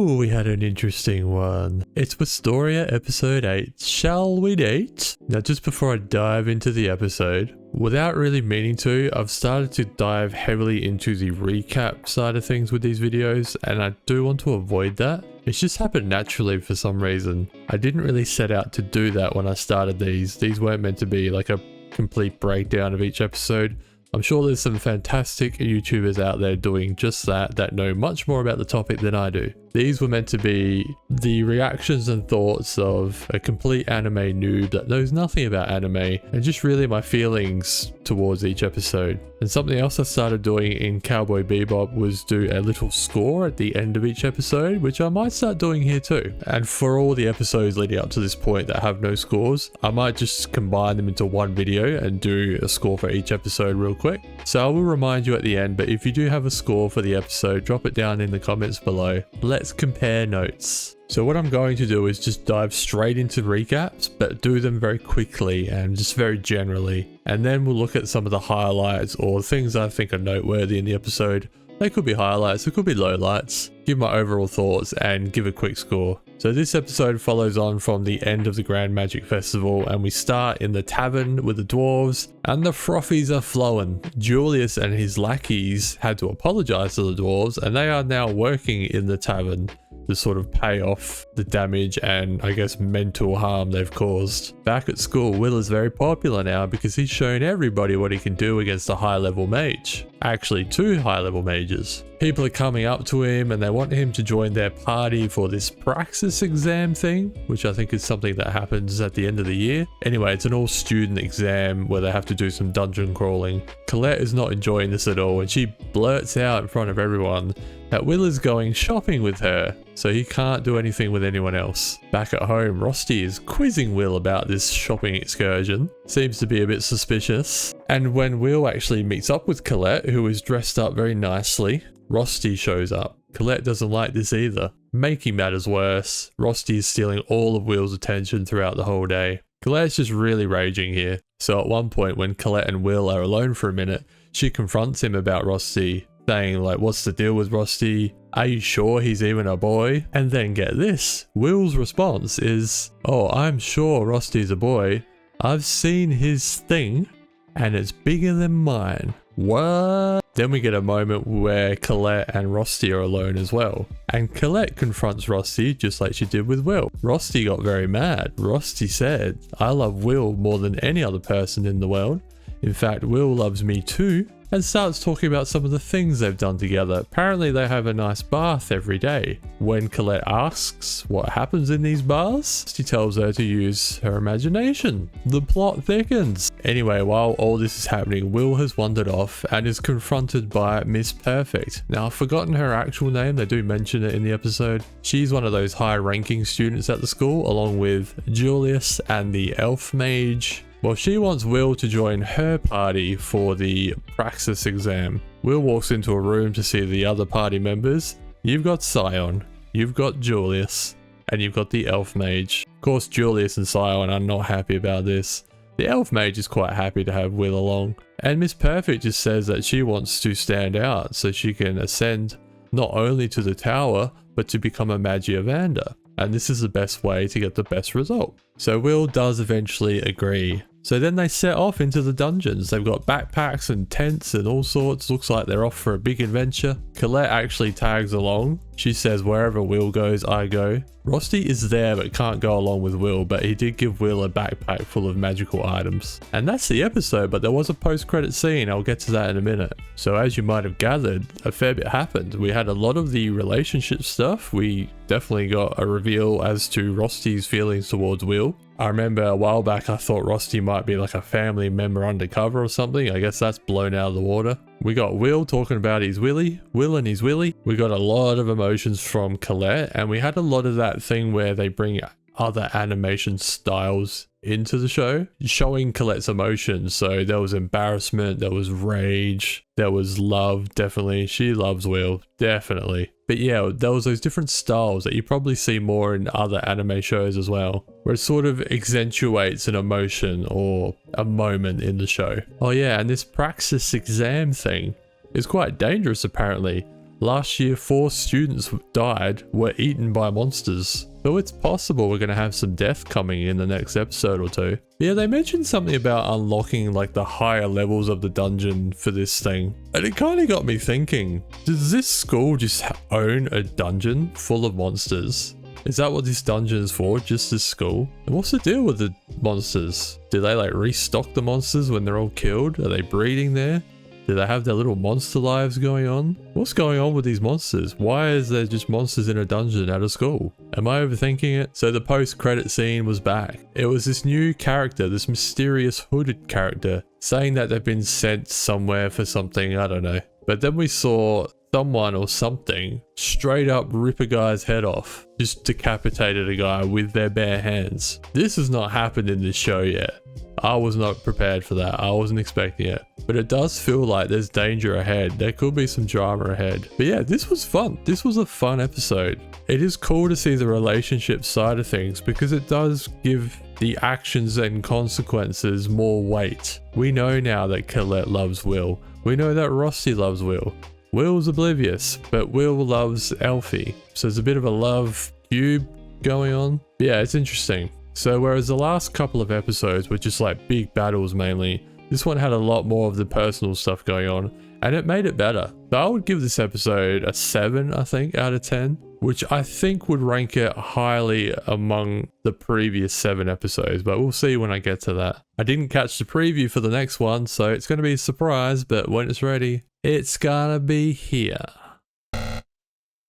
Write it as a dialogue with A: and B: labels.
A: Ooh, we had an interesting one. It's Wistoria episode 8. Shall we date? Now, just before I dive into the episode, without really meaning to, I've started to dive heavily into the recap side of things with these videos, and I do want to avoid that. It's just happened naturally for some reason. I didn't really set out to do that when I started these. These weren't meant to be like a complete breakdown of each episode. I'm sure there's some fantastic YouTubers out there doing just that know much more about the topic than I do. These were meant to be the reactions and thoughts of a complete anime noob that knows nothing about anime, and just really my feelings towards each episode. And something else I started doing in Cowboy Bebop was do a little score at the end of each episode, which I might start doing here too. And for all the episodes leading up to this point that have no scores, I might just combine them into one video and do a score for each episode real quick. So I will remind you at the end, but if you do have a score for the episode, drop it down in the comments below. Let's compare notes. So what I'm going to do is just dive straight into recaps, but do them very quickly and just very generally. And then we'll look at some of the highlights or things I think are noteworthy in the episode. They could be highlights, they could be lowlights, give my overall thoughts and give a quick score. So this episode follows on from the end of the Grand Magic Festival, and we start in the tavern with the dwarves, and the frothies are flowing. Julius and his lackeys had to apologize to the dwarves, and they are now working in the tavern to sort of pay off the damage and I guess mental harm they've caused. Back at school, Will is very popular now because he's shown everybody what he can do against a high-level mage. Actually, 2 high-level mages. People are coming up to him and they want him to join their party for this praxis exam thing, which I think is something that happens at the end of the year. Anyway, it's an all-student exam where they have to do some dungeon crawling. Collette is not enjoying this at all, and she blurts out in front of everyone that Will is going shopping with her, so he can't do anything with anyone else. Back at home, Rosti is quizzing Will about this shopping excursion. Seems to be a bit suspicious. And when Will actually meets up with Collette, who is dressed up very nicely, Rosti shows up. Collette doesn't like this either. Making matters worse, Rosti is stealing all of Will's attention throughout the whole day. Colette's just really raging here. So at one point when Collette and Will are alone for a minute, she confronts him about Rosti, saying like, what's the deal with Rosti? Are you sure he's even a boy? And then get this, Will's response is, oh, I'm sure Rosti's a boy. I've seen his thing and it's bigger than mine. What? Then we get a moment where Collette and Rosti are alone as well. And Collette confronts Rosti just like she did with Will. Rosti got very mad. Rosti said, I love Will more than any other person in the world. In fact, Will loves me too. And starts talking about some of the things they've done together. Apparently they have a nice bath every day. When Collette asks what happens in these baths, she tells her to use her imagination. The plot thickens. Anyway, while all this is happening, Will has wandered off and is confronted by Miss Perfect. Now, I've forgotten her actual name, they do mention it in the episode. She's one of those high-ranking students at the school, along with Julius and the elf mage. Well, she wants Will to join her party for the praxis exam. Will walks into a room to see the other party members. You've got Scion, you've got Julius, and you've got the elf mage. Of course, Julius and Scion are not happy about this. The elf mage is quite happy to have Will along. And Miss Perfect just says that she wants to stand out so she can ascend not only to the tower, but to become a Magiavander. And this is the best way to get the best result. So Will does eventually agree. So then they set off into the dungeons. They've got backpacks and tents and all sorts. Looks like they're off for a big adventure. Collette actually tags along. She says, wherever Will goes, I go. Rosti is there but can't go along with Will, but he did give Will a backpack full of magical items. And that's the episode, but there was a post-credit scene. I'll get to that in a minute. So as you might have gathered, a fair bit happened. We had a lot of the relationship stuff. We definitely got a reveal as to Rosti's feelings towards Will. I remember a while back I thought Rosti might be like a family member undercover or something. I guess that's blown out of the water. We got Will talking about his Willy, Will and his Willy. We got a lot of emotions from Collette, and we had a lot of that thing where they bring other animation styles into the show, showing Colette's emotions. So there was embarrassment, there was rage, there was love, definitely. She loves Will, definitely. But yeah, there was those different styles that you probably see more in other anime shows as well, where it sort of accentuates an emotion or a moment in the show. Oh yeah, and this praxis exam thing is quite dangerous apparently. Last year, 4 students died, were eaten by monsters. So it's possible we're going to have some death coming in the next episode or 2. Yeah, they mentioned something about unlocking like the higher levels of the dungeon for this thing. And it kind of got me thinking, does this school just own a dungeon full of monsters? Is that what this dungeon is for? Just this school? And what's the deal with the monsters? Do they like restock the monsters when they're all killed? Are they breeding there? Do they have their little monster lives going on? What's going on with these monsters? Why is there just monsters in a dungeon at a school? Am I overthinking it? So the post-credit scene was back. It was this new character, this mysterious hooded character, saying that they've been sent somewhere for something, I don't know. But then we saw someone or something straight up rip a guy's head off. Just decapitated a guy with their bare hands. This has not happened in this show yet. I was not prepared for that. I wasn't expecting it. But it does feel like there's danger ahead. There could be some drama ahead. But yeah, this was fun. This was a fun episode. It is cool to see the relationship side of things because it does give the actions and consequences more weight. We know now that Collette loves Will. We know that Rosti loves Will. Will's oblivious, but Will loves Elfie. So there's a bit of a love cube going on. Yeah, it's interesting. So whereas the last couple of episodes were just like big battles mainly, this one had a lot more of the personal stuff going on, and it made it better. So I would give this episode a 7, I think, out of 10, which I think would rank it highly among the previous 7 episodes, but we'll see when I get to that. I didn't catch the preview for the next one, so it's going to be a surprise, but when it's ready, it's gonna be here.